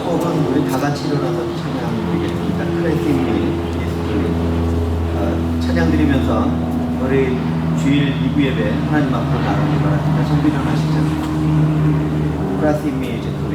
곡은 우리 다 같이 일어나서 찬양 드리겠습니다. 크레이팅이 찬양 드리면서 우리 주일 2부 예배 하나님 앞으로 나가기 바랍니다. 성도 일어나시죠. 크레이팅이 이제 우리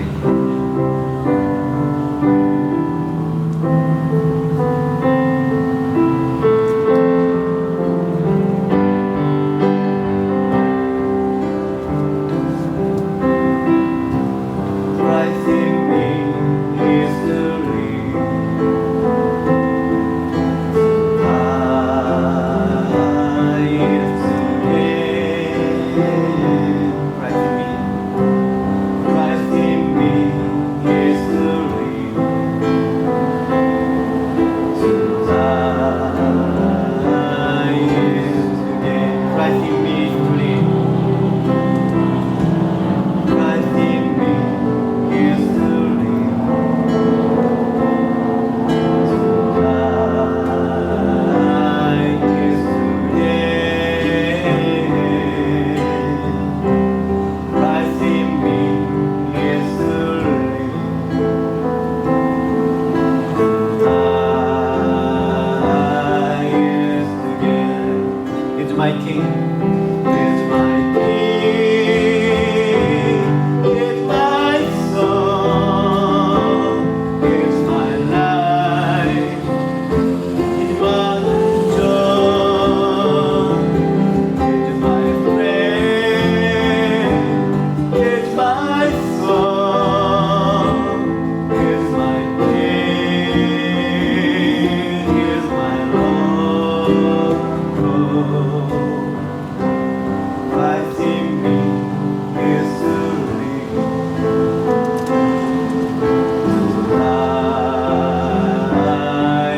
my king, is my king, is my song, is my life, is my joy, is my friend, is my song, is my king, is my Lord. Christ in me is the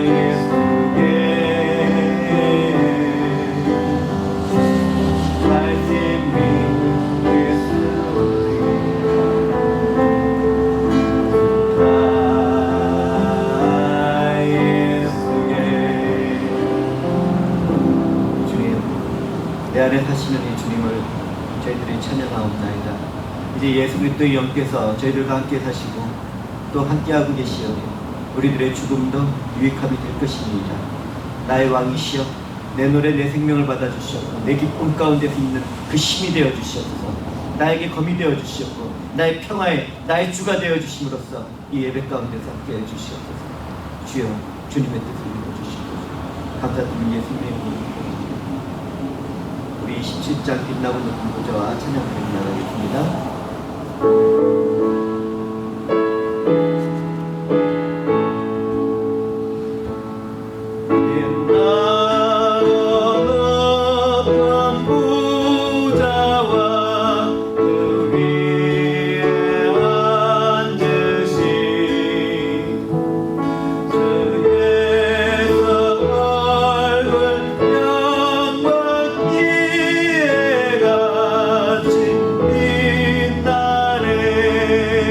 is the gain. Christ in me is the is the gain. 주님, 내 안에 사시는 이 주님을 저희들이 찬양하옵나이다. 이제 예수 그리스도의 영께서 저희들과 함께 사시고 또 함께하고 계시오니 우리들의 죽음도 유익함이 될 것입니다. 나의 왕이시여, 내 노래 내 생명을 받아주시옵고 내 기쁨 가운데서 있는 그 힘이 되어주시옵소서. 나에게 검이 되어주시옵고 나의 평화에 나의 주가 되어주심으로써 이 예배 가운데서 함께해 주시옵소서. 주여, 주님의 뜻을 이루어주시옵소서. 감사드리는 예수님의 이름으로 우리 17장 빛나고 높은 보좌와 찬양드리며 나가겠습니다. 빛나네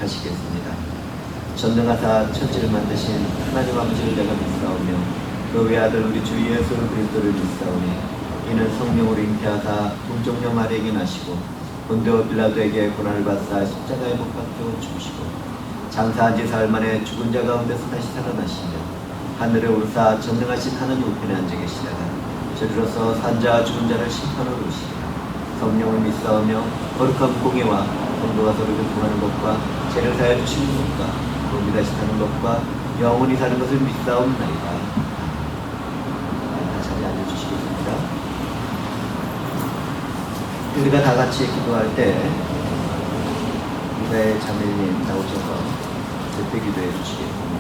시작하시겠습니다. 전능하사 천지를 만드신 하나님 아버지를 내가 믿사오며 그 외아들 우리 주 예수 그리스도를 믿사오니 이는 성령으로 잉태하사 동정녀 마리에게 나시고 본디오 빌라도에게 고난을 받사 십자가에 못 박혀 죽으시고 장사한 지 사흘 만에 죽은 자 가운데서 다시 살아나시며 하늘에 올사 전능하신 하나님 우편에 앉아 계시다가 저리로서 산자와 죽은 자를 심판하러 오시리라. 성령을 믿사오며 거룩한 공예와 성도가 서로 교통하는 것과 죄를 사하여 주시는 것과 몸이 다시 사는 것과 영원히 사는 것을 믿사옵나이다. 자리 앉아주시겠습니다. 우리가 다 같이 기도할 때 우리의 자매님 나오셔서 제때 기도해 주시겠습니다.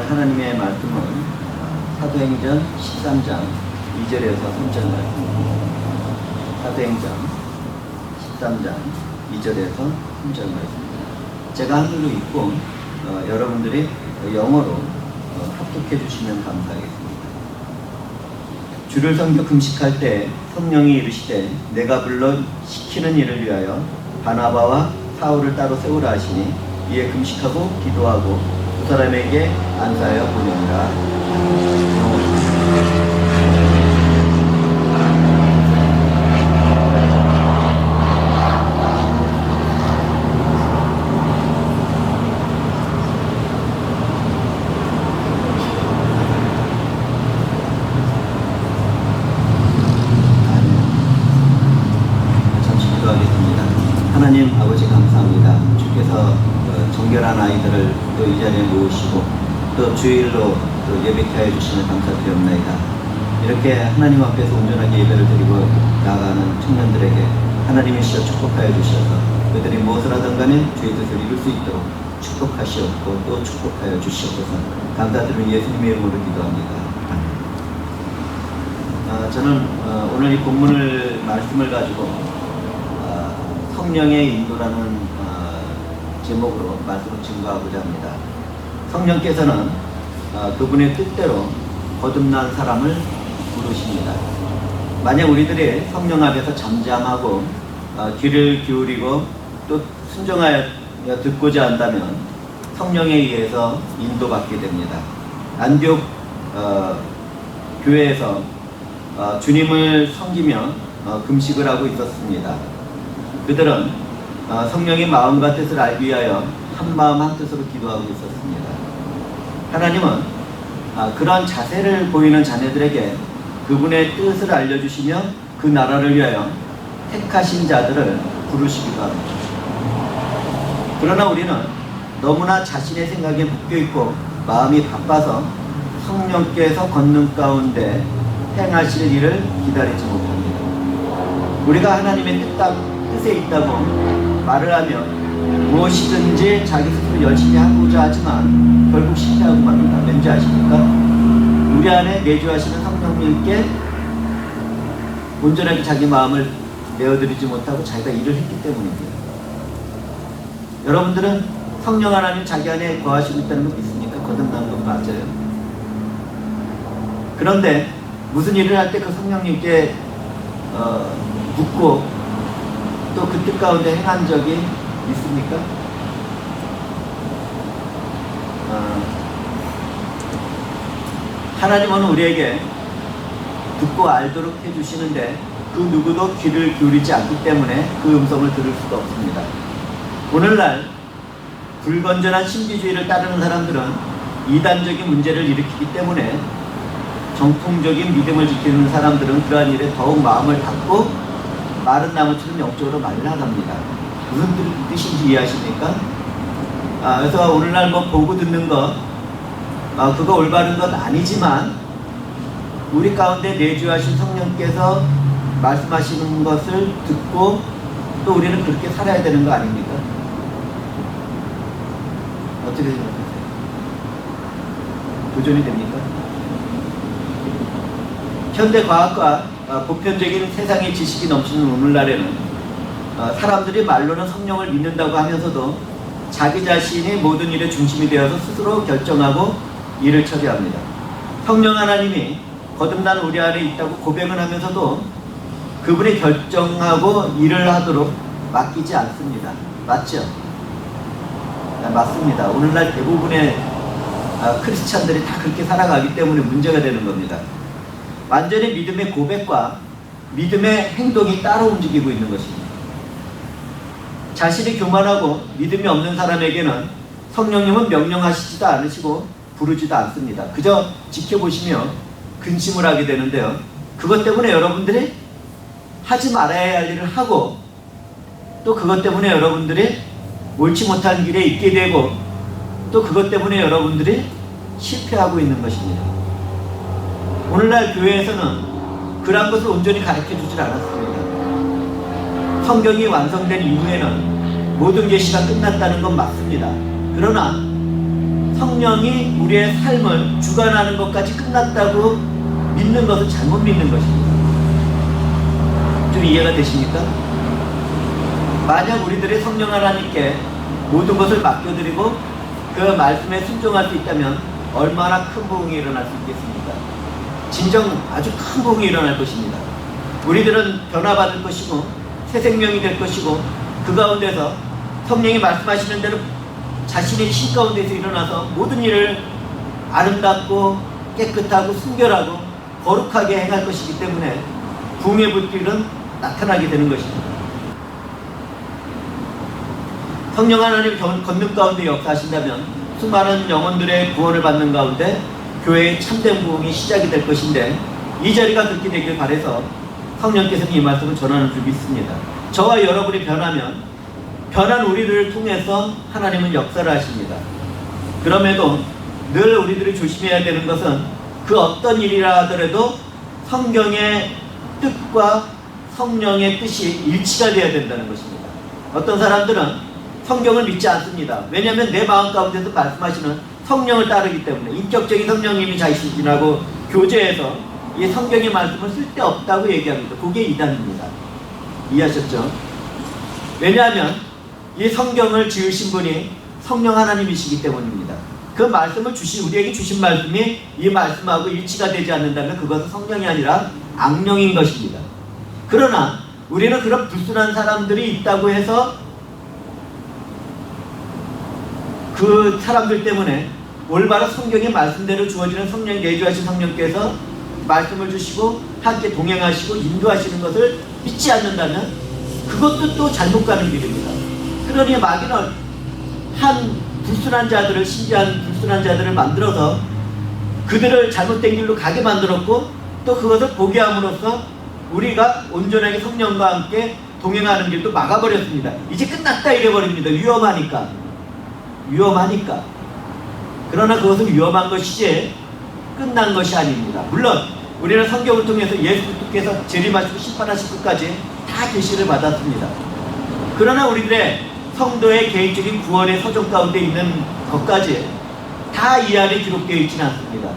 하나님의 말씀은 사도행전 13장 2절에서 3절 말씀입니다. 사도행전 13장 2절에서 3절 말씀입니다. 제가 한글로 읽고 여러분들이 영어로 합독해 주시면 감사하겠습니다. 주를 섬겨 금식할 때 성령이 이르시되 내가 불러 시키는 일을 위하여 바나바와 사울을 따로 세우라 하시니 이에 금식하고 기도하고 두 사람에게 안사하여 보내니라. 잠시 기도하겠습니다. 하나님 아버지 감사합니다. 주께서 정결한 아이들을 또 이 자리에 모으시고 또 주일로 또 예배케 하여 주시면 감사드리옵나이다. 이렇게 하나님 앞에서 온전하게 예배를 드리고 나아가는 청년들에게 하나님이시여 축복하여 주셔서 그들이 무엇을 하든 간에 주의 뜻을 이룰 수 있도록 축복하시옵고 또 축복하여 주시옵소서. 감사드리는 예수님의 이름으로 기도합니다. 저는 오늘 이 본문을 말씀을 가지고 성령의 인도라는 제목으로 말씀을 증거하고자 합니다. 성령께서는 그분의 뜻대로 거듭난 사람을 부르십니다. 만약 우리들이 성령 앞에서 잠잠하고 귀를 기울이고 또 순종하여 듣고자 한다면 성령에 의해서 인도받게 됩니다. 안디옥 교회에서 주님을 섬기며 금식을 하고 있었습니다. 그들은 성령의 마음과 뜻을 알기 위하여 한 마음 한 뜻으로 기도하고 있었습니다. 하나님은 그런 자세를 보이는 자녀들에게 그분의 뜻을 알려주시며 그 나라를 위하여 택하신 자들을 부르시기도 합니다. 그러나 우리는 너무나 자신의 생각에 묶여있고 마음이 바빠서 성령께서 걷는 가운데 행하실 일을 기다리지 못합니다. 우리가 하나님의 뜻에 있다고 말을 하면 무엇이든지 자기 스스로 열심히 하고자 하지만 결국 실패하고 맙니다. 왠지 아십니까? 우리 안에 내주하시는 성령님께 온전하게 자기 마음을 내어드리지 못하고 자기가 일을 했기 때문입니다. 여러분들은 성령 하나님 자기 안에 거하시고 있다는 거 믿습니까? 거듭나는 건 맞아요. 그런데 무슨 일을 할 때 그 성령님께 묻고 또 그 뜻 가운데 행한 적이 있습니까? 하나님은 우리에게 듣고 알도록 해주시는데 그 누구도 귀를 기울이지 않기 때문에 그 음성을 들을 수가 없습니다. 오늘날 불건전한 신비주의를 따르는 사람들은 이단적인 문제를 일으키기 때문에 정통적인 믿음을 지키는 사람들은 그러한 일에 더욱 마음을 닫고 마른 나무처럼 영적으로 말라갑니다. 무슨 뜻인지 이해하십니까? 그래서 오늘날 뭐 보고 듣는 거 그거 올바른 건 아니지만 우리 가운데 내주하신 성령께서 말씀하시는 것을 듣고 또 우리는 그렇게 살아야 되는 거 아닙니까? 어떻게 생각하세요? 도전이 됩니까? 현대 과학과 보편적인 세상의 지식이 넘치는 오늘날에는 사람들이 말로는 성령을 믿는다고 하면서도 자기 자신이 모든 일의 중심이 되어서 스스로 결정하고 일을 처리합니다. 성령 하나님이 거듭난 우리 안에 있다고 고백을 하면서도 그분이 결정하고 일을 하도록 맡기지 않습니다. 맞죠? 맞습니다. 오늘날 대부분의 크리스찬들이 다 그렇게 살아가기 때문에 문제가 되는 겁니다. 완전히 믿음의 고백과 믿음의 행동이 따로 움직이고 있는 것입니다. 자신이 교만하고 믿음이 없는 사람에게는 성령님은 명령하시지도 않으시고 부르지도 않습니다. 그저 지켜보시며 근심을 하게 되는데요. 그것 때문에 여러분들이 하지 말아야 할 일을 하고 또 그것 때문에 여러분들이 옳지 못한 길에 있게 되고 또 그것 때문에 여러분들이 실패하고 있는 것입니다. 오늘날 교회에서는 그러한 것을 온전히 가르쳐 주질 않았습니다. 성경이 완성된 이후에는 모든 계시가 끝났다는 건 맞습니다. 그러나 성령이 우리의 삶을 주관하는 것까지 끝났다고 믿는 것은 잘못 믿는 것입니다. 좀 이해가 되십니까? 만약 우리들이 성령 하나님께 모든 것을 맡겨드리고 그 말씀에 순종할 수 있다면 얼마나 큰 부흥이 일어날 수 있겠습니까? 진정 아주 큰 부흥이 일어날 것입니다. 우리들은 변화받을 것이고 새 생명이 될 것이고 그 가운데서 성령이 말씀하시는 대로 자신의 신 가운데서 일어나서 모든 일을 아름답고 깨끗하고 순결하고 거룩하게 행할 것이기 때문에 부흥의 불길은 나타나게 되는 것입니다. 성령 하나님 권능 가운데 역사하신다면 수많은 영혼들의 구원을 받는 가운데 교회의 참된 부흥이 시작이 될 것인데 이 자리가 그렇게 되길 바라서 성령께서는 이 말씀을 전하는 줄 믿습니다. 저와 여러분이 변하면 변한 우리를 통해서 하나님은 역사를 하십니다. 그럼에도 늘 우리들이 조심해야 되는 것은 그 어떤 일이라 하더라도 성경의 뜻과 성령의 뜻이 일치가 되어야 된다는 것입니다. 어떤 사람들은 성경을 믿지 않습니다. 왜냐하면 내 마음 가운데서 말씀하시는 성령을 따르기 때문에 인격적인 성령님이 자신이라고 교제해서 이 성경의 말씀을 쓸데없다고 얘기합니다. 그게 이단입니다. 이해하셨죠? 왜냐하면 이 성경을 지으신 분이 성령 하나님이시기 때문입니다. 그 말씀을 우리에게 주신 말씀이 이 말씀하고 일치가 되지 않는다면 그것은 성령이 아니라 악령인 것입니다. 그러나 우리는 그런 불순한 사람들이 있다고 해서 그 사람들 때문에 올바른 성경의 말씀대로 주어지는 성령 내주하신 성령께서 말씀을 주시고 함께 동행하시고 인도하시는 것을 믿지 않는다면 그것도 또 잘못 가는 길입니다. 그러니 마귀는 한 불순한 자들을 신비한 불순한 자들을 만들어서 그들을 잘못된 길로 가게 만들었고 또 그것을 보게 함으로써 우리가 온전하게 성령과 함께 동행하는 길도 막아버렸습니다. 이제 끝났다 이래버립니다. 위험하니까. 그러나 그것은 위험한 것이지 끝난 것이 아닙니다. 물론 우리는 성경을 통해서 예수 그리스도께서 재림하시고 심판하실 것까지 다 계시를 받았습니다. 그러나 우리들의 성도의 개인적인 구원의 서적 가운데 있는 것까지 다 이 안에 기록되어 있지는 않습니다.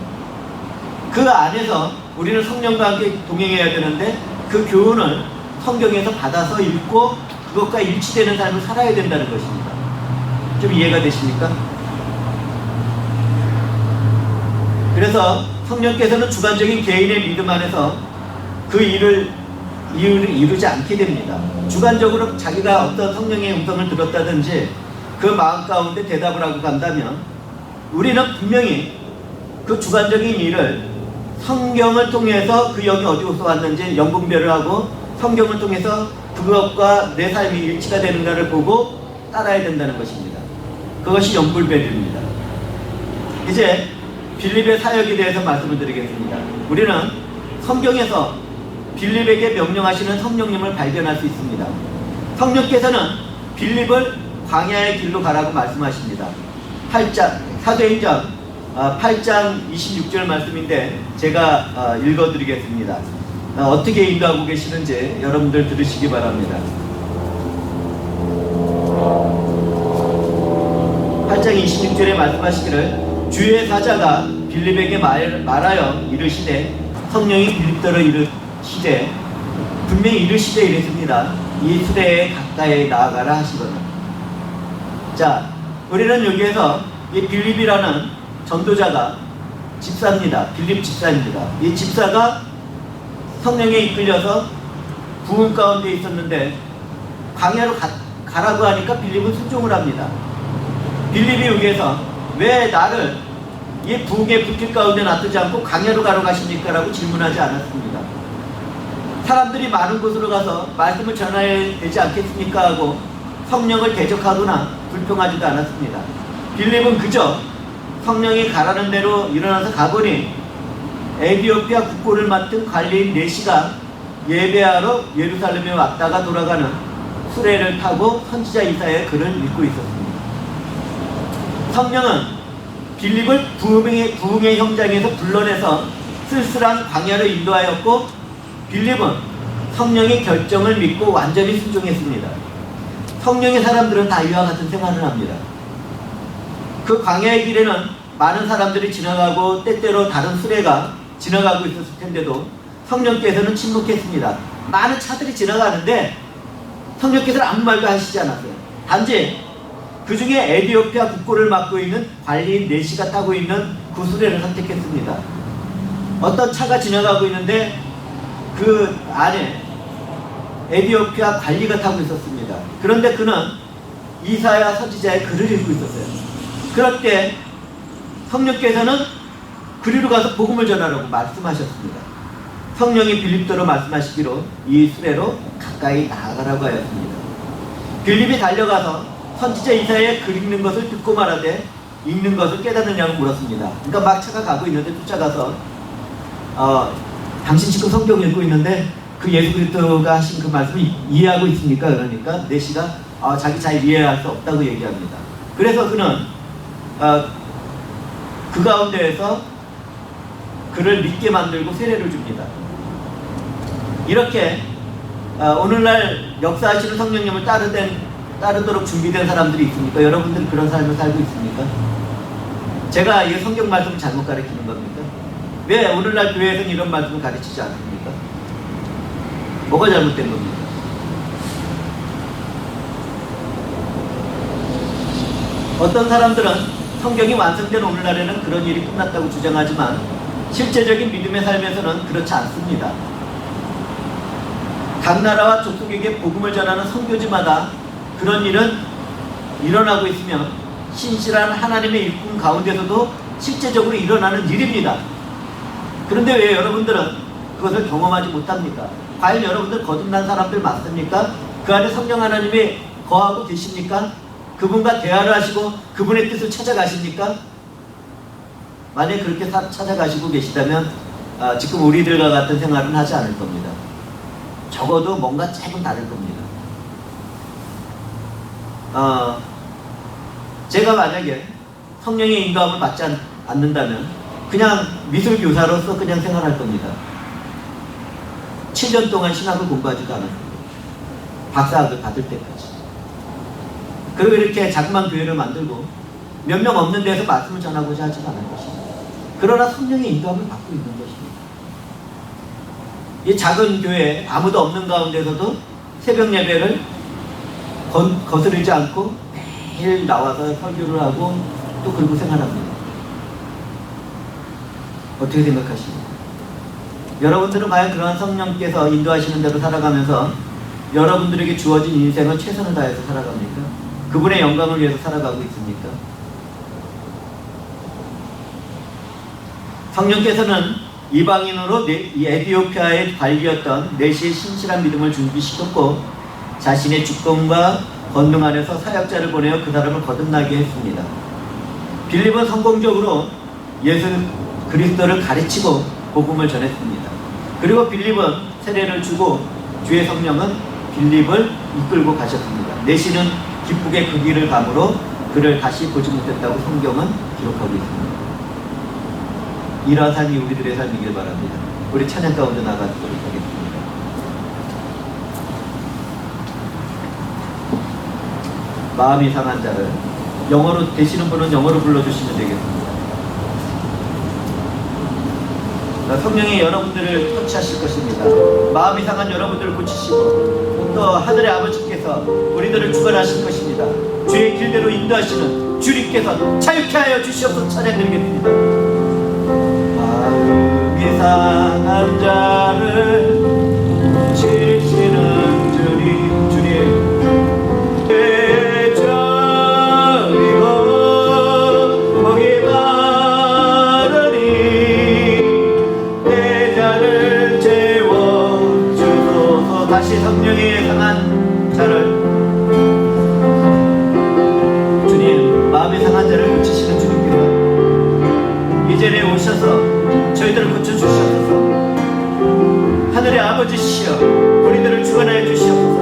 그 안에서 우리는 성령과 함께 동행해야 되는데 그 교훈을 성경에서 받아서 읽고 그것과 일치되는 삶을 살아야 된다는 것입니다. 좀 이해가 되십니까? 그래서 성령께서는 주관적인 개인의 믿음 안에서 그 일을 이루지 않게 됩니다. 주관적으로 자기가 어떤 성령의 음성을 들었다든지 그 마음 가운데 대답을 하고 간다면 우리는 분명히 그 주관적인 일을 성경을 통해서 그 영이 어디서 왔는지 연분별을 하고 성경을 통해서 그것과 내 삶이 일치가 되는가를 보고 따라야 된다는 것입니다. 그것이 연불배입니다. 이제 빌립의 사역에 대해서 말씀을 드리겠습니다. 우리는 성경에서 빌립에게 명령하시는 성령님을 발견할 수 있습니다. 성령께서는 빌립을 광야의 길로 가라고 말씀하십니다. 사도행전 8장 26절 말씀인데 제가 읽어드리겠습니다. 어떻게 인도하고 계시는지 여러분들 들으시기 바랍니다. 8장 26절에 말씀하시기를 주의 사자가 빌립에게 말하여 이르시되 성령이 빌립더러 이르시되 분명히 이르시되 이랬습니다. 이 수레에 가까이 나아가라 하시거든. 자, 우리는 여기에서 이 빌립이라는 전도자가 집사입니다. 빌립 집사입니다. 이 집사가 성령에 이끌려서 부흥 가운데 있었는데 광야로 가라고 하니까 빌립은 순종을 합니다. 빌립이 여기에서 왜 나를 이 부흥의 불길 가운데 놔두지 않고 광야로 가러 가십니까? 라고 질문하지 않았습니다. 사람들이 많은 곳으로 가서 말씀을 전해야 되지 않겠습니까? 하고 성령을 대적하거나 불평하지도 않았습니다. 빌립은 그저 성령이 가라는 대로 일어나서 가보니 에티오피아 국고를 맡은 관리인 네시가 예배하러 예루살렘에 왔다가 돌아가는 수레를 타고 선지자 이사야의 글을 읽고 있었습니다. 성령은 빌립을 부흥의 현장에서 불러내서 쓸쓸한 광야로 인도하였고 빌립은 성령의 결정을 믿고 완전히 순종했습니다. 성령의 사람들은 다 이와 같은 생활을 합니다. 그 광야의 길에는 많은 사람들이 지나가고 때때로 다른 수레가 지나가고 있었을 텐데도 성령께서는 침묵했습니다. 많은 차들이 지나가는데 성령께서는 아무 말도 하시지 않았어요. 단지 그 중에 에티오피아 국고를 맡고 있는 관리인 네시가 타고 있는 그 수레를 선택했습니다. 어떤 차가 지나가고 있는데 그 안에 에티오피아 관리가 타고 있었습니다. 그런데 그는 이사야 선지자의 글을 읽고 있었어요. 그럴 때 성령께서는 그리로 가서 복음을 전하라고 말씀하셨습니다. 성령이 빌립더러 말씀하시기로 이 수레로 가까이 나아가라고 하였습니다. 빌립이 달려가서 선지자 이사야의 글 읽는 것을 듣고 말하되 읽는 것을 깨닫느냐고 물었습니다. 그러니까 막 차가 가고 있는데 쫓아가서 당신 지금 성경 읽고 있는데 그 예수 그리스도가 하신 그 말씀을 이해하고 있습니까? 그러니까 네시가 자기 잘 이해할 수 없다고 얘기합니다. 그래서 그는 그 가운데에서 그를 믿게 만들고 세례를 줍니다. 이렇게 오늘날 역사하시는 성령님을 따르도록 준비된 사람들이 있습니까? 여러분들이 그런 삶을 살고 있습니까? 제가 이 성경 말씀을 잘못 가르치는 겁니까? 왜 오늘날 교회에서는 이런 말씀을 가르치지 않습니까? 뭐가 잘못된 겁니까? 어떤 사람들은 성경이 완성된 오늘날에는 그런 일이 끝났다고 주장하지만 실제적인 믿음의 삶에서는 그렇지 않습니다. 각 나라와 족속에게 복음을 전하는 선교지마다 그런 일은 일어나고 있으며 신실한 하나님의 일꾼 가운데서도 실제적으로 일어나는 일입니다. 그런데 왜 여러분들은 그것을 경험하지 못합니까? 과연 여러분들 거듭난 사람들 맞습니까? 그 안에 성령 하나님이 거하고 계십니까? 그분과 대화를 하시고 그분의 뜻을 찾아가십니까? 만약 그렇게 찾아가시고 계시다면 지금 우리들과 같은 생활은 하지 않을 겁니다. 적어도 뭔가 조금 다를 겁니다. 제가 만약에 성령의 인도함을 받지 않는다면 그냥 미술교사로서 그냥 생활할 겁니다. 7년 동안 신학을 공부하지도 않았습니다. 박사학을 받을 때까지. 그리고 이렇게 자그마한 교회를 만들고 몇 명 없는 데서 말씀을 전하고자 하지도 않을 것입니다. 그러나 성령의 인도함을 받고 있는 것입니다. 이 작은 교회 아무도 없는 가운데서도 새벽 예배를 거스르지 않고 매일 나와서 설교를 하고 또 그러고 생활합니다. 어떻게 생각하십니까? 여러분들은 과연 그러한 성령께서 인도하시는 대로 살아가면서 여러분들에게 주어진 인생을 최선을 다해서 살아갑니까? 그분의 영광을 위해서 살아가고 있습니까? 성령께서는 이방인으로 이 에티오피아의 관리였던 내시의 신실한 믿음을 준비시켰고 자신의 주권과 권능 안에서 사역자를 보내어 그 사람을 거듭나게 했습니다. 빌립은 성공적으로 예수 그리스도를 가르치고 복음을 전했습니다. 그리고 빌립은 세례를 주고 주의 성령은 빌립을 이끌고 가셨습니다. 내시는 기쁘게 그 길을 감으로 그를 다시 보지 못했다고 성경은 기록하고 있습니다. 이러한 삶이 우리들의 삶이길 바랍니다. 우리 찬양 가운데 나가도록 하겠습니다. 마음이 상한 자를 영어로 되시는 분은 영어로 불러주시면 되겠습니다. 성령이 여러분들을 터치하실 것입니다. 마음이 상한 여러분들을 고치시고 또 하늘의 아버지께서 우리들을 주관하실 것입니다. 주의 길대로 인도하시는 주님께서 자유케 하여 주시옵소서. 찬양드리겠습니다. 마음이 상한 자를 고치시는 주님 다시 성령이 상한 자를 주님 마음이 상한 자를 고치시는 주님께서 이 자리에 오셔서 저희들을 고쳐주시옵소서. 하늘의 아버지시여 우리들을 주관하여 주시옵소서.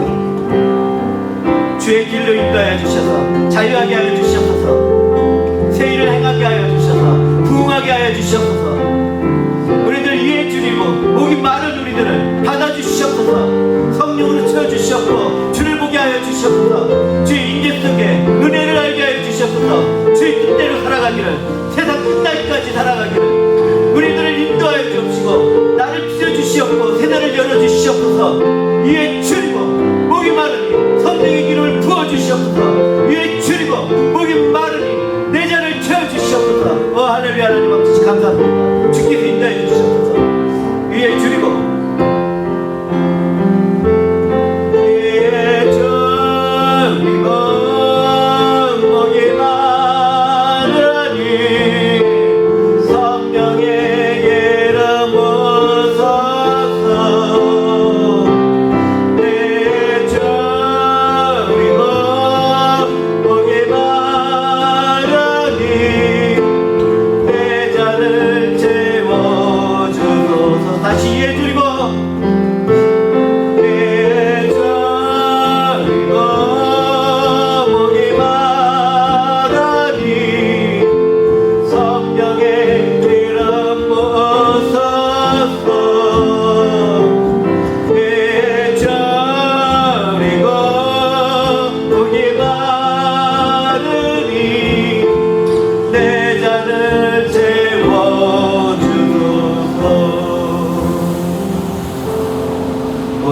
주의 길로 인도하여 주셔서 자유하게 하여 주시옵소서. 새 일을 행하게 하여 주셔서 부흥하게 하여 주시옵소서. 우리들 위에 줄이고 목이 마른 우리들을 받아주시옵소서. 성령으로 채워주시옵고 주를 보게 하여 주시옵소서. 주의 인계 속에 은혜를 알게 하여 주시옵소서. 주의 뜻대로 살아가기를 세상 끝날까지 살아가기를 우리들을 인도하여 주옵시고 나를 빚어주시옵고 세상을 열어주시옵소서. 위에 줄이고 목이 마르니 성령의 기름을 부어주시옵소서. 위에 줄이고 목이 마르니 내 잔을 채워주시옵소서. 할렐루야. 하나님 아버지 감사합니다. 주께서 인도해 주시옵소서. 위에 줄이고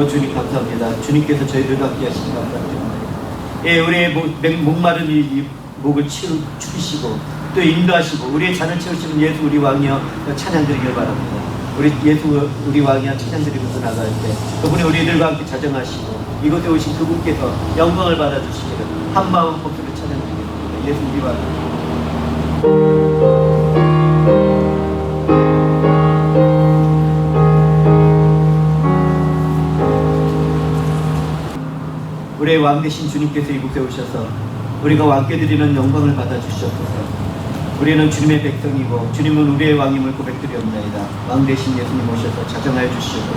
주님 감사합니다. 주님께서 저희들과 함께 하시니 감사합니다. 예, 우리의 목마른 이 목을 축이시고 또 인도하시고 우리의 잔을 채우시는 예수 우리 왕이여 찬양드리길 바랍니다. 우리 예수 우리 왕이여 찬양드리면서 나갈 때 그분이 우리들과 함께 자정하시고 이곳에 오신 그분께서 영광을 받아주시기를 한 마음 한 목소리로 찬양드리겠습니다. 예수 우리 왕이여. 우리의 왕 되신 주님께서 이곳에 오셔서 우리가 왕께 드리는 영광을 받아주시옵소서. 우리는 주님의 백성이고 주님은 우리의 왕임을 고백드리옵나이다. 왕 되신 예수님 오셔서 자정하여 주시옵소서.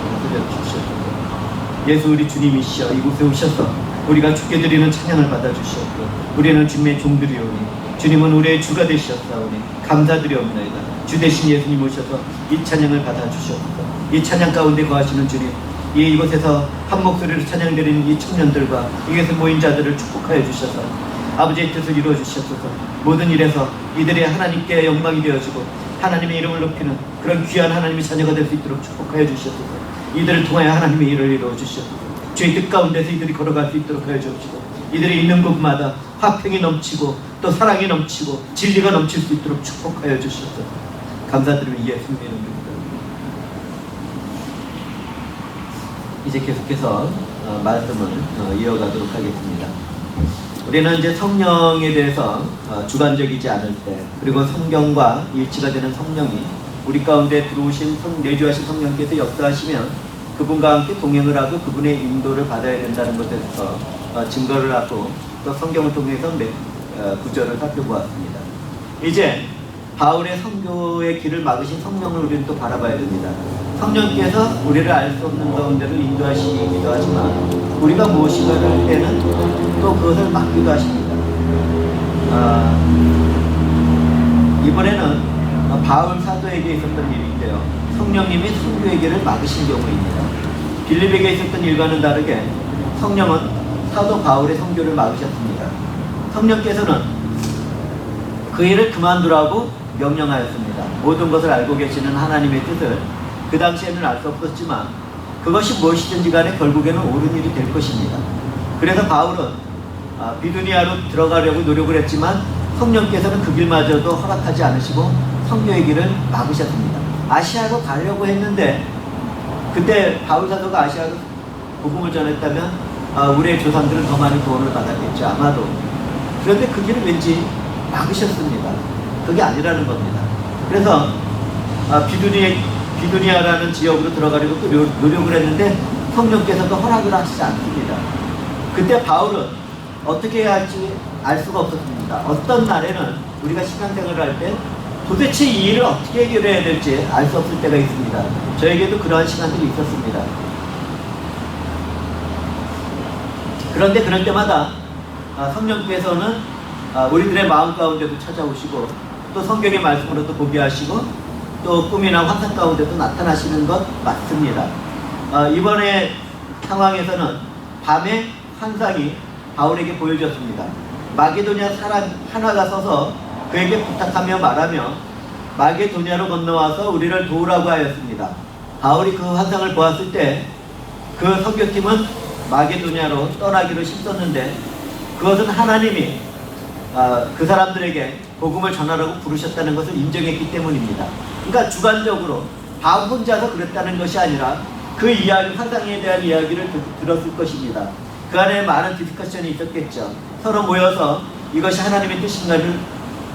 예수 우리 주님이시여 이곳에 오셔서 우리가 주께 드리는 찬양을 받아주시옵고 우리는 주님의 종들이오니 주님은 우리의 주가 되시옵사오니 감사드리옵나이다. 주 되신 예수님 오셔서 이 찬양을 받아주시옵소서. 이 찬양 가운데 거하시는 주님 이곳에서 한 목소리로 찬양드리는 이 청년들과 이곳에 모인 자들을 축복하여 주셔서 아버지의 뜻을 이루어 주시옵소서. 모든 일에서 이들이 하나님께 영광이 되어지고 하나님의 이름을 높이는 그런 귀한 하나님의 자녀가 될 수 있도록 축복하여 주시옵소서. 이들을 통하여 하나님의 일을 이루어 주시옵소서. 주의 뜻 가운데서 이들이 걸어갈 수 있도록 하여 주옵시고 이들이 있는 곳마다 화평이 넘치고 또 사랑이 넘치고 진리가 넘칠 수 있도록 축복하여 주시옵소서. 감사드리며 예수님의 이름으로 이제 계속해서 말씀을 이어가도록 하겠습니다. 우리는 이제 성령에 대해서 주관적이지 않을 때 그리고 성경과 일치가 되는 성령이 우리 가운데 들어오신 내주하신 성령께서 역사하시면 그분과 함께 동행을 하고 그분의 인도를 받아야 된다는 것에 대해서 증거를 하고 또 성경을 통해서 구절을 살펴보았습니다. 이제 바울의 선교의 길을 막으신 성령을 우리는 또 바라봐야 됩니다. 성령께서 우리를 알 수 없는 가운데로 인도하시기도 하지만 우리가 무엇인가를 할 때는 또 그것을 막기도 하십니다. 이번에는 바울 사도에게 있었던 일인데요. 성령님이 선교의 길을 막으신 경우입니다. 빌립에게 있었던 일과는 다르게 성령은 사도 바울의 선교를 막으셨습니다. 성령께서는 그 일을 그만두라고 명령하였습니다. 모든 것을 알고 계시는 하나님의 뜻을 그 당시에는 알 수 없었지만 그것이 무엇이든지 간에 결국에는 옳은 일이 될 것입니다. 그래서 바울은 비두니아로 들어가려고 노력을 했지만 성령께서는 그 길마저도 허락하지 않으시고 선교의 길을 막으셨습니다. 아시아로 가려고 했는데 그때 바울 사도가 아시아로 복음을 전했다면 우리의 조상들은 더 많은 구원을 받았겠죠. 아마도. 그런데 그 길을 왠지 막으셨습니다. 그게 아니라는 겁니다. 그래서 비두니아라는 지역으로 들어가려고 또 노력을 했는데 성령께서도 허락을 하시지 않습니다. 그때 바울은 어떻게 해야 할지 알 수가 없었습니다. 어떤 날에는 우리가 신앙생활을 할 때 도대체 이 일을 어떻게 해결해야 될지 알 수 없을 때가 있습니다. 저에게도 그러한 시간들이 있었습니다. 그런데 그럴 때마다 성령께서는 우리들의 마음 가운데도 찾아오시고 또 성경의 말씀으로 또 보게 하시고 또 꿈이나 환상 가운데도 나타나시는 것 맞습니다. 이번에 상황에서는 밤에 환상이 바울에게 보여졌습니다. 마게도냐 사람 하나가 서서 그에게 부탁하며 말하며 마게도냐로 건너와서 우리를 도우라고 하였습니다. 바울이 그 환상을 보았을 때 그 선교팀은 마게도냐로 떠나기로 힘썼는데 그것은 하나님이 그 사람들에게 복음을 전하라고 부르셨다는 것을 인정했기 때문입니다. 그러니까 주관적으로 바울 혼자서 그랬다는 것이 아니라 그 이야기, 환상에 대한 이야기를 들었을 것입니다. 그 안에 많은 디스커션이 있었겠죠. 서로 모여서 이것이 하나님의 뜻인가를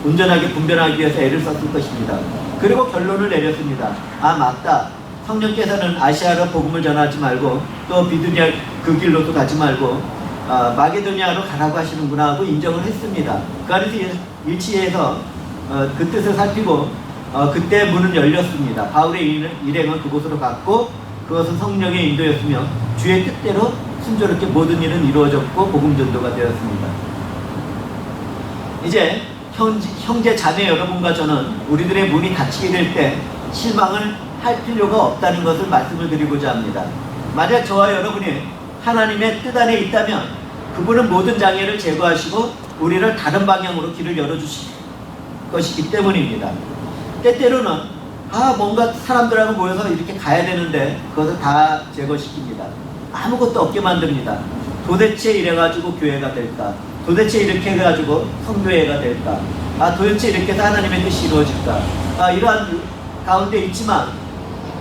온전하게 분별하기 위해서 애를 썼을 것입니다. 그리고 결론을 내렸습니다. 맞다. 성령께서는 아시아로 복음을 전하지 말고 또 비두니아 그 길로도 가지 말고 마게도니아로 가라고 하시는구나 하고 인정을 했습니다. 그 안에서 일치해서 그 뜻을 살피고 그때 문은 열렸습니다. 바울의 일행은 그곳으로 갔고 그것은 성령의 인도였으며 주의 뜻대로 순조롭게 모든 일은 이루어졌고 복음 전도가 되었습니다. 이제 형제 자매 여러분과 저는 우리들의 문이 닫히게 될 때 실망을 할 필요가 없다는 것을 말씀을 드리고자 합니다. 만약 저와 여러분이 하나님의 뜻 안에 있다면 그분은 모든 장애를 제거하시고 우리를 다른 방향으로 길을 열어주실 것이기 때문입니다. 때때로는 뭔가 사람들하고 모여서 이렇게 가야 되는데 그것을 다 제거시킵니다. 아무것도 없게 만듭니다. 도대체 이래가지고 교회가 될까? 도대체 이렇게 해가지고 성교회가 될까? 도대체 이렇게 해서 하나님의 뜻이 이루어질까? 이러한 가운데 있지만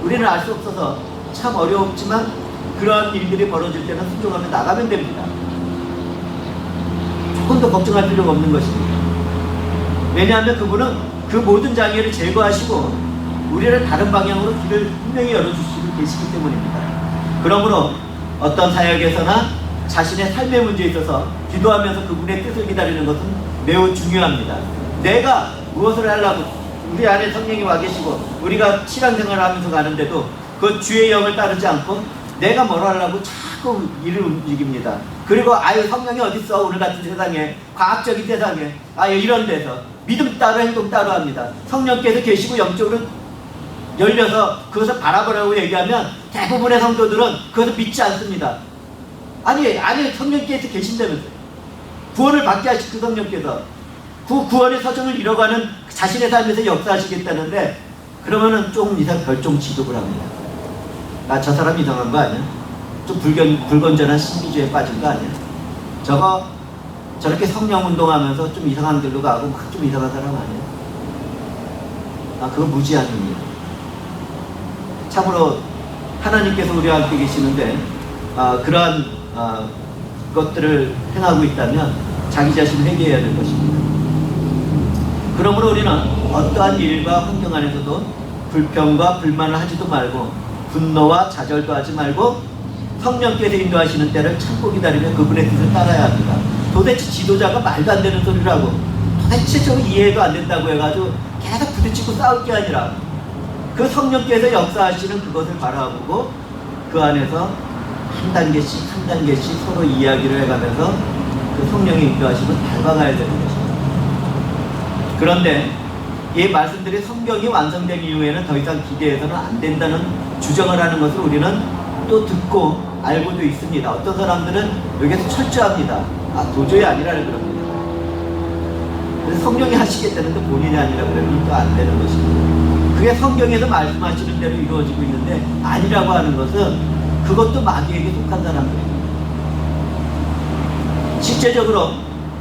우리는 알 수 없어서 참 어려웠지만 그러한 일들이 벌어질 때는 순종하며 나가면 됩니다. 조금 더 걱정할 필요가 없는 것입니다. 왜냐하면 그분은 그 모든 장애를 제거하시고 우리를 다른 방향으로 길을 분명히 열어주시고 계시기 때문입니다. 그러므로 어떤 사역에서나 자신의 삶의 문제에 있어서 기도하면서 그분의 뜻을 기다리는 것은 매우 중요합니다. 내가 무엇을 하려고 우리 안에 성령이 와 계시고 우리가 신앙생활을 하면서 가는데도 그 주의 영을 따르지 않고 내가 뭘 하려고 자꾸 일을 움직입니다. 그리고 성령이 어딨어? 오늘 같은 세상에, 과학적인 세상에 이런 데서 믿음 따로 행동 따로 합니다. 성령께서 계시고 영적으로 열려서 그것을 바라보라고 얘기하면 대부분의 성도들은 그것을 믿지 않습니다. 아니 성령께서 계신다면서요. 구원을 받게 하신 그 성령께서 그 구원의 서정을 이뤄가는 자신의 삶에서 역사하시겠다는데 그러면은 조금 이상 별종 취급을 합니다. 저 사람 이상한 거 아니야? 좀 불건전한 신비주의에 빠진 거 아니야? 저렇게 성령 운동하면서 좀 이상한 길로 가고 막 좀 이상한 사람 아니야? 그거 무지한 일이야. 참으로 하나님께서 우리와 함께 계시는데 그러한 것들을 행하고 있다면 자기 자신을 회개해야 될 것입니다. 그러므로 우리는 어떠한 일과 환경 안에서도 불평과 불만을 하지도 말고 분노와 좌절도 하지 말고 성령께서 인도하시는 때를 참고 기다리며 그분의 뜻을 따라야 합니다. 도대체 지도자가 말도 안 되는 소리를 하고 도대체 저 이해도 안 된다고 해가지고 계속 부딪히고 싸울 게 아니라 그 성령께서 역사하시는 그것을 바라보고 그 안에서 한 단계씩 한 단계씩 서로 이야기를 해가면서 그 성령의 인도하심을 밟아가야 되는 것입니다. 그런데 이 말씀들이 성경이 완성된 이후에는 더 이상 기대해서는 안 된다는 주장을 하는 것을 우리는 또 듣고 알고도 있습니다. 어떤 사람들은 여기서 철저합니다. 도저히 아니라는 겁니다. 그래서 성령이 하시겠다는데 본인이 아니라 그러면 또 안 되는 것입니다. 그게 성경에서 말씀하시는 대로 이루어지고 있는데 아니라고 하는 것은 그것도 마귀에게 속한 사람들입니다. 실제적으로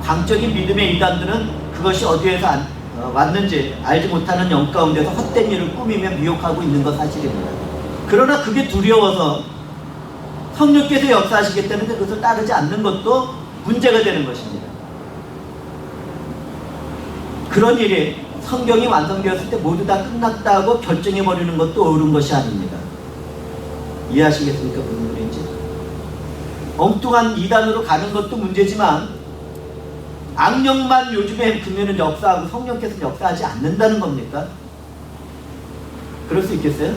광적인 믿음의 이단들은 그것이 어디에서 왔는지 알지 못하는 영 가운데서 헛된 일을 꾸미며 미혹하고 있는 것 사실입니다. 그러나 그게 두려워서 성령께서 역사하시겠다는데 그것을 따르지 않는 것도 문제가 되는 것입니다. 그런 일이 성경이 완성되었을 때 모두 다 끝났다고 결정해버리는 것도 옳은 것이 아닙니다. 이해하시겠습니까? 무슨 말인지? 엉뚱한 이단으로 가는 것도 문제지만 악령만 요즘에 그러면 역사하고 성령께서 역사하지 않는다는 겁니까? 그럴 수 있겠어요?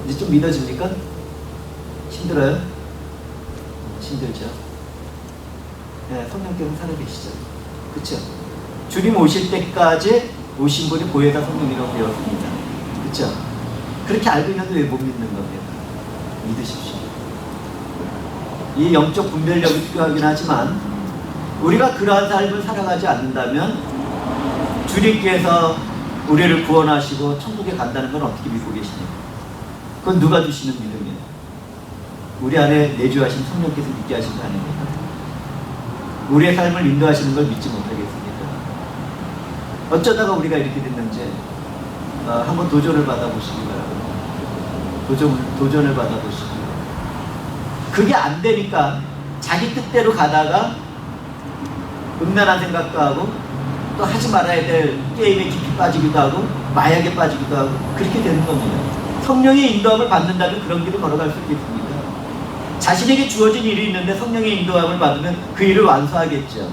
이제 좀 믿어집니까? 힘들어요? 힘들죠? 네, 성령께서 살아계시죠. 그쵸? 주님 오실 때까지 오신 분이 보혜사 성령이라고 배웠습니다. 그쵸? 그렇게 알고 있는데 왜 못 믿는 겁니까? 믿으십시오. 이 영적 분별력이 필요하긴 하지만 우리가 그러한 삶을 살아가지 않는다면 주님께서 우리를 구원하시고 천국에 간다는 건 어떻게 믿고 계십니까? 그건 누가 주시는 믿음이에요? 우리 안에 내주하신 성령께서 믿게 하신 거 아닙니까? 우리의 삶을 인도하시는 걸 믿지 못하겠습니까? 어쩌다가 우리가 이렇게 됐는지 한번 도전을 받아보시기 바랍니다. 도전을 받아보시기 바랍니다. 그게 안 되니까 자기 뜻대로 가다가 음란한 생각도 하고 또 하지 말아야 될 게임에 깊이 빠지기도 하고 마약에 빠지기도 하고 그렇게 되는 겁니다. 성령의 인도함을 받는다면 그런 길을 걸어갈 수 있겠습니까? 자신에게 주어진 일이 있는데 성령의 인도함을 받으면 그 일을 완수하겠죠.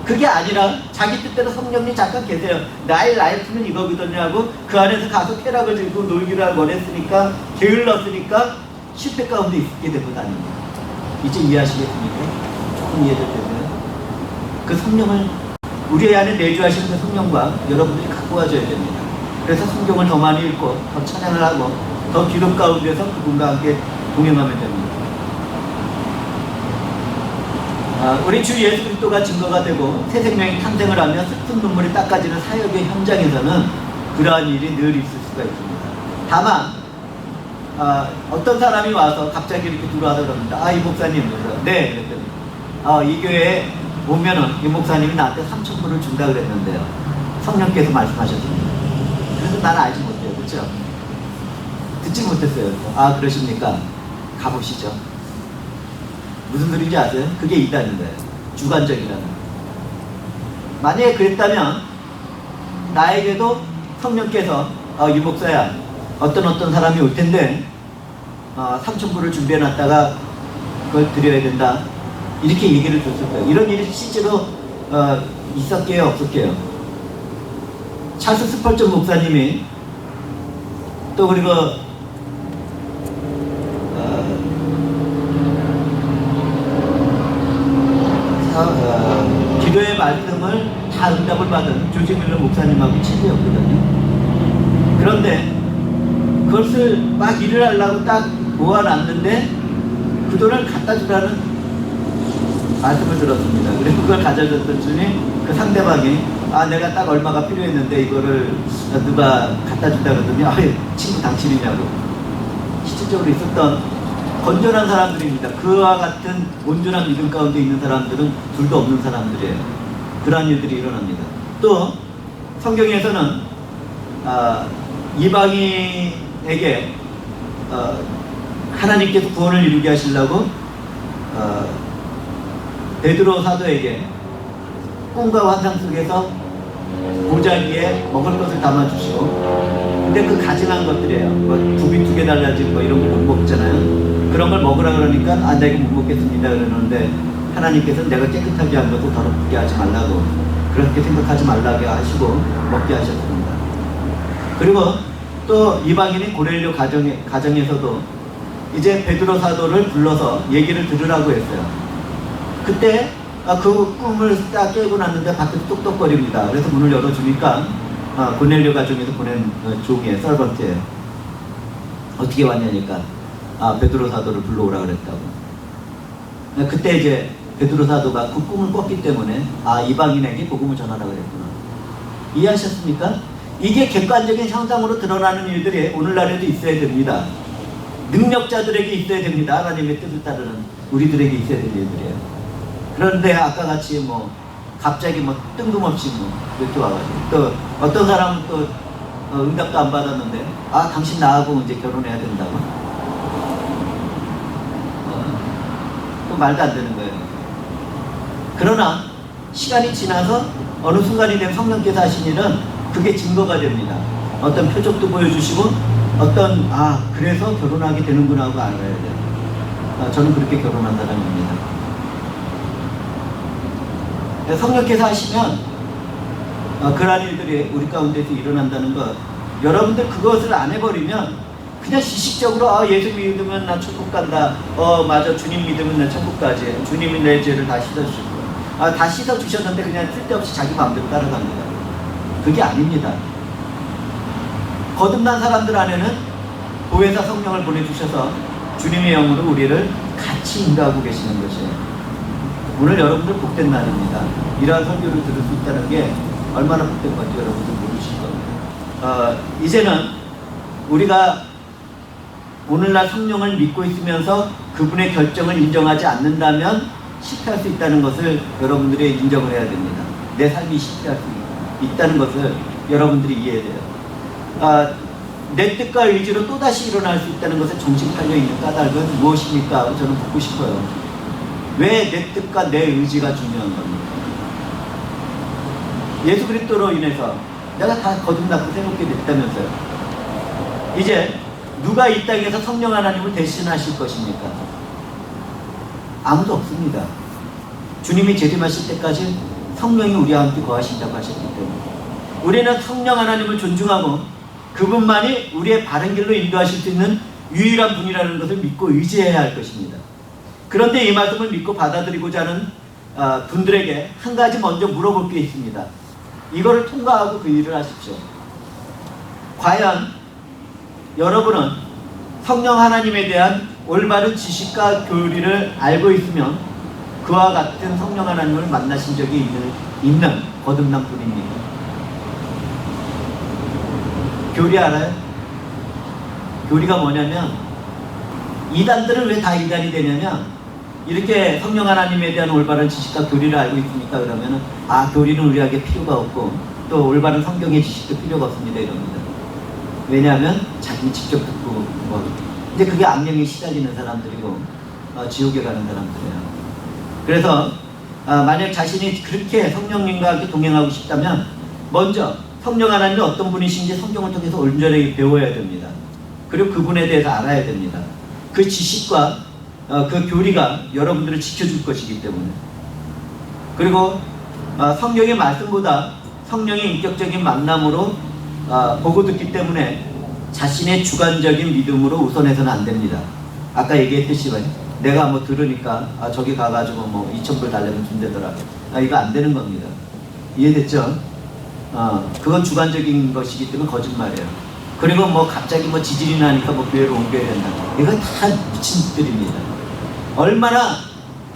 그게 아니라 자기 뜻대로 성령님 잠깐 계세요. 나의 라이프는 이거거든요 하고 그 안에서 가서 쾌락을 즐기고 놀기를 원했으니까 게을렀으니까 실패 가운데 있게 된 것 아닙니까? 이제 이해하시겠습니까? 조금 이해되세요? 그 성령을 우리 안에 내주하시는 그 성령과 여러분들이 갖고 와줘야 됩니다. 그래서 성경을 더 많이 읽고 더 찬양을 하고 더 기록 가운데서 그분과 함께 동행하면 됩니다. 우리 주 예수 그리스도가 증거가 되고 새 생명이 탄생을 하며 슬픈 눈물이 닦아지는 사역의 현장에서는 그러한 일이 늘 있을 수가 있습니다. 다만 어떤 사람이 와서 갑자기 이렇게 들어와서 그럽니다. 이 목사님, 네, 그랬더니 이 교회에 오면은 이 목사님이 나한테 3,000불을 준다 그랬는데요. 성령께서 말씀하셨습니다. 그래서 난 알지 못해요. 그렇죠? 듣지 못했어요. 그러십니까? 가보시죠. 무슨 소리인지 아세요? 그게 이단인 거예요. 주관적이라는 거예요. 만약에 그랬다면 나에게도 성령께서 이 목사야 어떤 사람이 올 텐데 3,000불을 준비해놨다가 그걸 드려야 된다 이렇게 얘기를 줬을 거예요. 이런 일이 실제로 있었게요 없었게요? 찰스 스펄전 목사님이 또 그리고 기도의 말씀을 다 응답을 받은 조지 밀러 목사님하고 친구였거든요. 그런데 그것을 막 일을 하려고 딱 모아놨는데 그 돈을 갖다 주라는 말씀을 들었습니다. 그래서 그걸 가져줬더니 그 상대방이 내가 딱 얼마가 필요했는데 이거를 누가 갖다 준다 그러더니 친구 당신이냐고. 실질적으로 있었던 건전한 사람들입니다. 그와 같은 온전한 믿음 가운데 있는 사람들은 둘도 없는 사람들이에요. 그러한 일들이 일어납니다. 또 성경에서는 이방인에게 하나님께서 구원을 이루게 하시려고 베드로 사도에게 꿈과 환상 속에서 보자기에 먹을 것을 담아주시고 근데 그 가증한 것들이에요. 뭐 굽이 2개 달라진 뭐 이런 거 못 먹잖아요. 그런 걸 먹으라 그러니까 아, 나 이거 못 먹겠습니다 그러는데 하나님께서는 내가 깨끗하게 한 것도 더럽게 하지 말라고, 그렇게 생각하지 말라고 하시고 먹게 하셨습니다. 그리고 또 이방인인 고넬료 가정에서도 이제 베드로 사도를 불러서 얘기를 들으라고 했어요. 그때 그 꿈을 딱 깨고 났는데 밖에서 똑똑거립니다. 그래서 문을 열어주니까 고넬료 가정에서 보낸 종이에요. 서번트예요. 어떻게 왔냐니까 베드로 사도를 불러오라 그랬다고. 그때 이제 베드로 사도가 그 꿈을 꿨기 때문에 이방인에게 복음을 전하라 그랬구나. 이해하셨습니까? 이게 객관적인 현상으로 드러나는 일들이 오늘날에도 있어야 됩니다. 능력자들에게 있어야 됩니다. 하나님의 뜻을 따르는 우리들에게 있어야 될 일들이에요. 그런데 아까 같이 뭐 갑자기 뭐 뜬금없이 뭐 이렇게 와가지고 또 어떤 사람은 또 응답도 안 받았는데 당신 나하고 이제 결혼해야 된다고. 또 말도 안 되는 거예요. 그러나 시간이 지나서 어느 순간이 되면 성령께서 하신 일은 그게 증거가 됩니다. 어떤 표적도 보여주시고 어떤 그래서 결혼하게 되는구나 하고 알아야 돼요. 저는 그렇게 결혼한 사람입니다. 성령께서 하시면 그러한 일들이 우리 가운데서 일어난다는 것, 여러분들 그것을 안 해버리면 그냥 지식적으로 예수 믿으면 나 천국 간다, 맞아 주님 믿으면 나 천국 가지, 주님이 내 죄를 다 씻어주실 거야, 다 씻어주셨는데 그냥 쓸데없이 자기 마음대로 따라갑니다. 그게 아닙니다. 거듭난 사람들 안에는 보혜사 성령을 보내주셔서 주님의 영으로 우리를 같이 인도하고 계시는 것이에요. 오늘 여러분들 복된 날입니다. 이러한 설교를 들을 수 있다는 게 얼마나 복된 건지 여러분들 모르실 겁니다. 이제는 우리가 오늘날 성령을 믿고 있으면서 그분의 결정을 인정하지 않는다면 실패할 수 있다는 것을 여러분들이 인정을 해야 됩니다. 내 삶이 실패할 수 있다는 것을 여러분들이 이해해야 돼요. 내 뜻과 의지로 또다시 일어날 수 있다는 것에 정신 팔려 있는 까닭은 무엇입니까? 저는 묻고 싶어요. 왜 내 뜻과 내 의지가 중요한 겁니까? 예수 그리스도로 인해서 내가 다 거듭났고 새롭게 됐다면서요. 이제 누가 이 땅에서 성령 하나님을 대신하실 것입니까? 아무도 없습니다. 주님이 재림하실 때까지 성령이 우리와 함께 거하신다고 하셨기 때문에 우리는 성령 하나님을 존중하고 그분만이 우리의 바른 길로 인도하실 수 있는 유일한 분이라는 것을 믿고 의지해야 할 것입니다. 그런데 이 말씀을 믿고 받아들이고자 하는 분들에게 한 가지 먼저 물어볼 게 있습니다. 이거를 통과하고 그 일을 하십시오. 과연 여러분은 성령 하나님에 대한 올바른 지식과 교리를 알고 있으면 그와 같은 성령 하나님을 만나신 적이 있는 거듭난 분입니다. 교리 알아요? 교리가 뭐냐면 이단들은 왜 다 이단이 되냐면 이렇게 성령 하나님에 대한 올바른 지식과 교리를 알고 있습니까? 그러면 교리는 우리에게 필요가 없고 또 올바른 성경의 지식도 필요가 없습니다 이럽니다. 왜냐하면 자기는 직접 듣고 근데 그게 악령에 시달리는 사람들이고 지옥에 가는 사람들이에요. 그래서 만약 자신이 그렇게 성령님과 함께 동행하고 싶다면 먼저 성령 하나님이 어떤 분이신지 성경을 통해서 온전히 배워야 됩니다. 그리고 그분에 대해서 알아야 됩니다. 그 지식과 그 교리가 여러분들을 지켜줄 것이기 때문에. 그리고 성경의 말씀보다 성령의 인격적인 만남으로 보고 듣기 때문에 자신의 주관적인 믿음으로 우선해서는 안 됩니다. 아까 얘기했듯이 내가 뭐 들으니까 저기 가가지고 뭐 2,000불 달래면 준대더라. 이거 안 되는 겁니다. 이해됐죠? 그건 주관적인 것이기 때문에 거짓말이에요. 그리고 뭐 갑자기 뭐 지진이 나니까 뭐 교회로 옮겨야 된다. 이건 다 미친 짓들입니다. 얼마나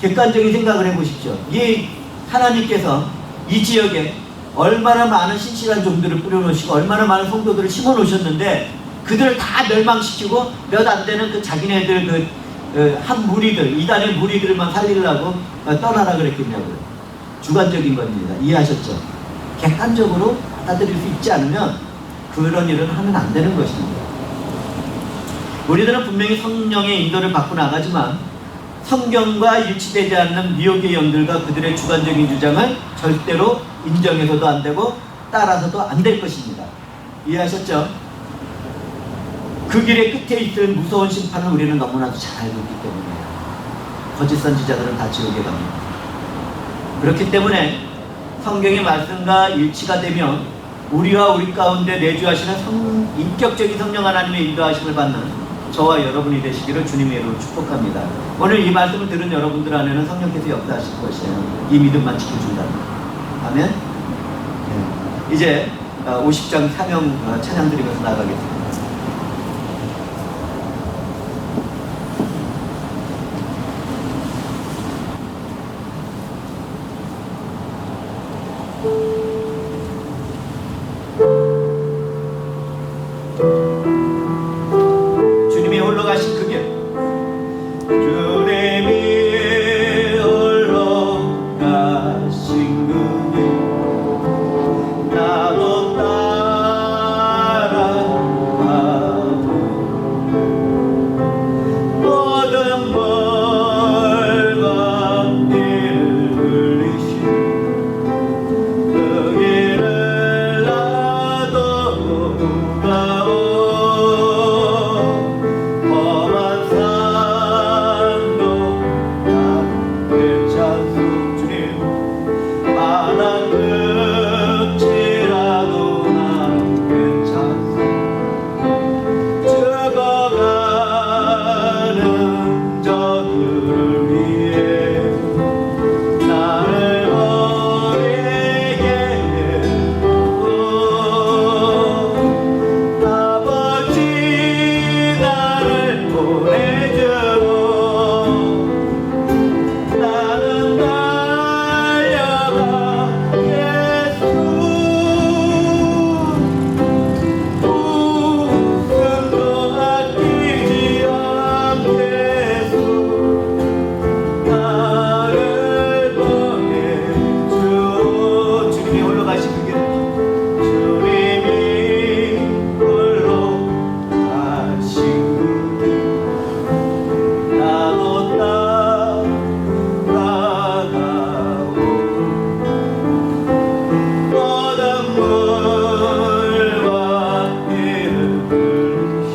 객관적인 생각을 해보십시오. 이 하나님께서 이 지역에 얼마나 많은 신실한 종들을 뿌려놓으시고 얼마나 많은 성도들을 심어놓으셨는데 그들을 다 멸망시키고 몇 안 되는 그 자기네들 한 무리들, 이단의 무리들만 살리려고 떠나라 그랬겠냐고요. 주관적인 겁니다. 이해하셨죠? 객관적으로 받아들일 수 있지 않으면 그런 일은 하면 안 되는 것입니다. 우리들은 분명히 성령의 인도를 받고 나가지만 성경과 일치되지 않는 미혹의 영들과 그들의 주관적인 주장을 절대로 인정해서도 안 되고 따라서도 안 될 것입니다. 이해하셨죠? 그 길의 끝에 있을 무서운 심판을 우리는 너무나도 잘 알고 있기 때문이에요. 거짓 선지자들은 다 지옥에 갑니다. 그렇기 때문에 성경의 말씀과 일치가 되면 우리와 우리 가운데 내주하시는 인격적인 성령 하나님의 인도하심을 받는 저와 여러분이 되시기를 주님의 이름으로 축복합니다. 오늘 이 말씀을 들은 여러분들 안에는 성령께서 역사하실 것이에요. 이 믿음만 지켜준다면. 아멘. 네. 이제 50장 사명 찬양 드리면서 나가겠습니다. 주님이 홀로 가신 그 길. 주님이 홀로 가신 그 길. 나도 따라가고 모든 벌과 길을 흘리신 그 길을 나도 가오. 험한 산도 나는 괜찮소. 주님 바다 끝이라도 나는 괜찮소. 죽어가는 저들을 위해 나를 버리게 했고 아버지 나를 보내주고 나는 달려가겠소. 웃음도 아끼지 않겠소. 나를 보내주오. 주님이 홀로 가신 그 길. 주님이 홀로 가신 그 길. 나도 따라가고 모든 물과 길을 흘리신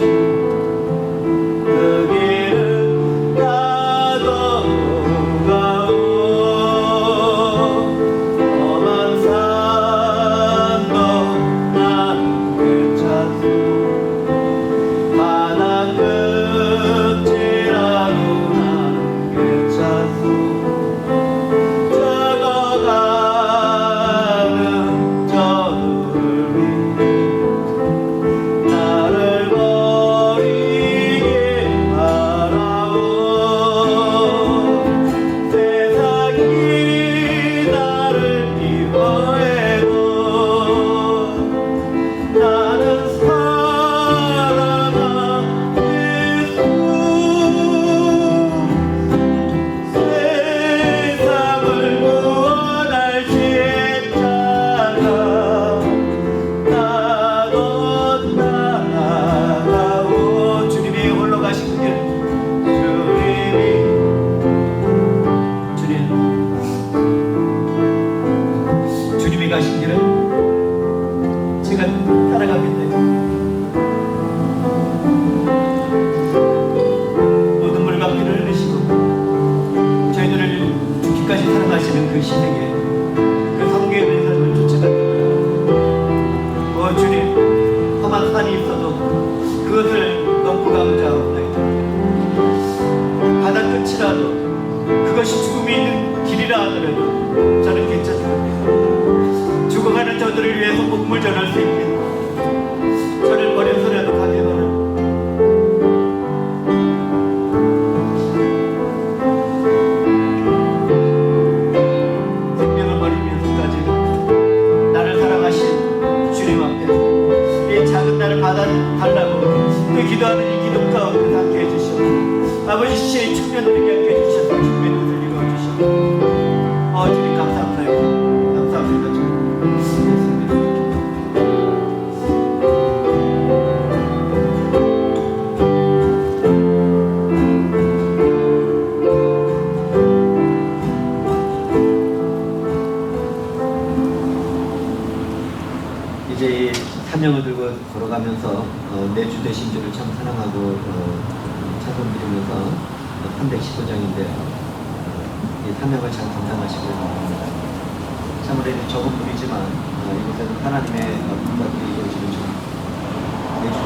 그 길을 나도 가오. 험한 산도 나는 괜찮소. 바다 끝이라도 나는 괜찮소. 죽어가는 저들을 위해 나를 버리게 하라오. 세상이 나를 미워해도 나는 사랑하겠소. 세상을 구원할 십자가 나도 따라가오. 주님이 홀로 가신 그 길. 주님이 가신 길은 제가 따라가겠네요. 모든 물과 피를 흘리시고 저희들을 죽기까지 사랑하시는 그 신에게 그 성경의 삶을 쫓아갑니다. 주님, 험한 산이 있어도 그것을 넘고 가고자 합니다. 바다 끝이라도 그것이 죽음이 있는 길이라 하더라도 저는 괜찮습니다. 죽어가는 저들을 위해서 복음을 전할 수 있게 저를 버려서라도 가게만은 생명을 버리면서까지 나를 사랑하신 주님 앞에 이 작은 나를 받아달라고 그 기도하는 이 기도 가운데 함께 해주시고 아버지 시의 청년들에게 함께 해주셔서 주님의 뜻을 이루어주시고 주님 감사합니다. 감사합니다. 주님. 이제 이 사명을 들고 걸어가면서 내주 되신 주신 줄을 참 사랑하고 찬송드리면서 315장인데요. 이 사명을 잘 감당하시고 참으로 적은 물이지만 이곳에는 하나님의 분박이 이루어지는 중 내주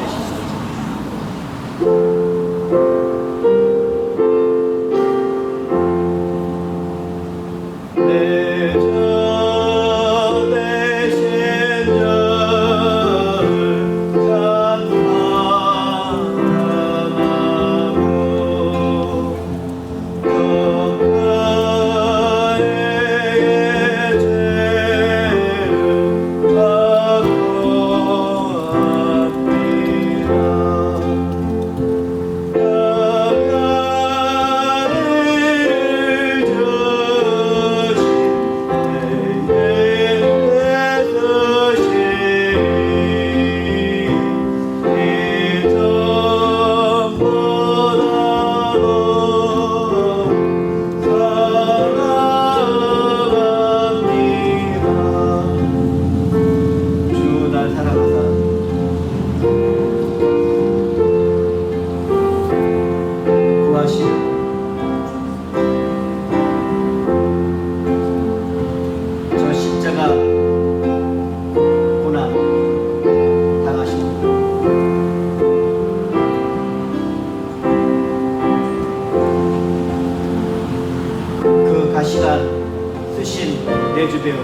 되시는 내주되어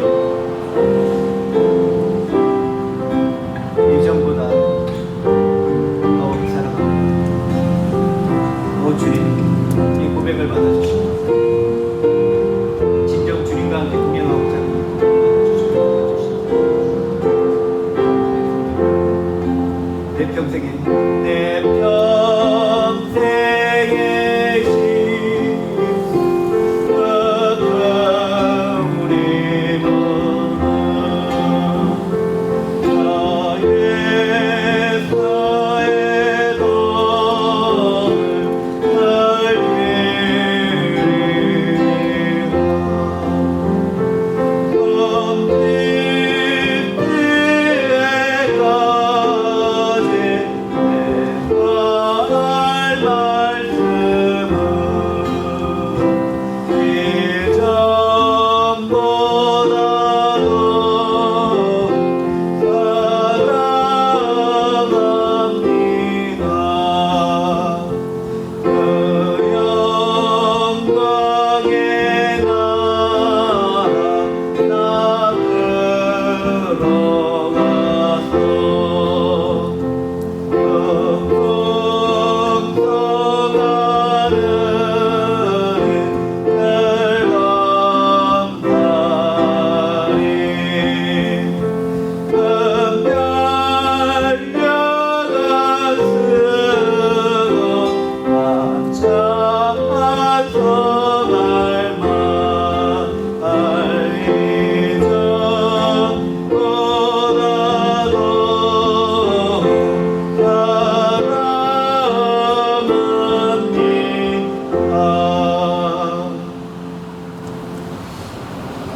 이전보다 더욱 사랑합니다. 주님, 이 고백을 받아주시고 진정 주님과 함께 동행하고자 하는 내 평생에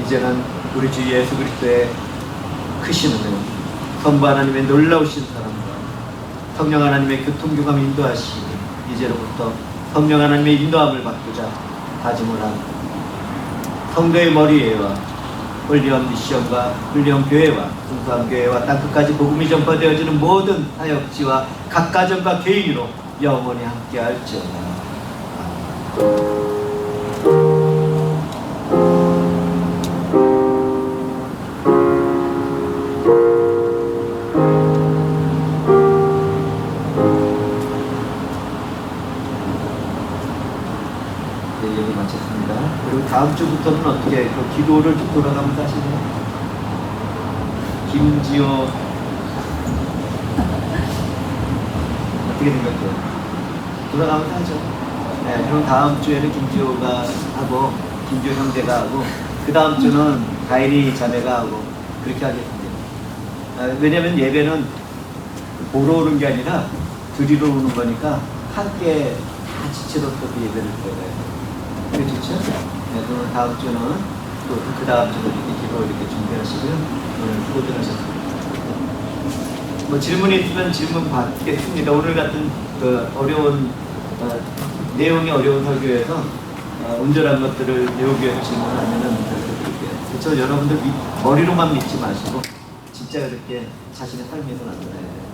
이제는 우리 주 예수 그리스도의 크신 은혜, 성부 하나님의 놀라우신 사랑과 성령 하나님의 교통교감 인도하시니 이제로부터 성령 하나님의 인도함을 받고자 다짐을 하고 성도의 머리에와 홀리언 미션과 홀리언 교회와 순수한 교회와 땅끝까지 복음이 전파되어지는 모든 사역지와 각 가정과 개인으로 영원히 함께할지어다. 얘기 마쳤습니다. 그리고 다음 주부터는 어떻게 기도를 쭉 돌아가면서 하시나요? 김지호 어떻게 생각해요? 돌아가면서 하죠. 네, 그럼 다음 주에는 김지호가 하고 김지호 형제가 하고 그 다음 주는 가인이 자매가 하고 그렇게 하겠습니다. 왜냐면 예배는 보러 오는 게 아니라 드리러 오는 거니까 함께 같이 치렀던 예배를 드려요. 그게 좋죠? 네, 그럼 다음 주는 또 그 다음 주도 이렇게 기도 이렇게 준비하시고요. 오늘 수고들 하셨습니다. 뭐 질문이 있으면 질문 받겠습니다. 오늘 같은 그 어려운 내용이 어려운 설교에서 온전한 것들을 배우기 위해서 질문하면은 드릴게요. 그렇죠? 여러분들 머리로만 믿지 마시고 진짜 그렇게 자신의 삶에서 나타나야 돼요.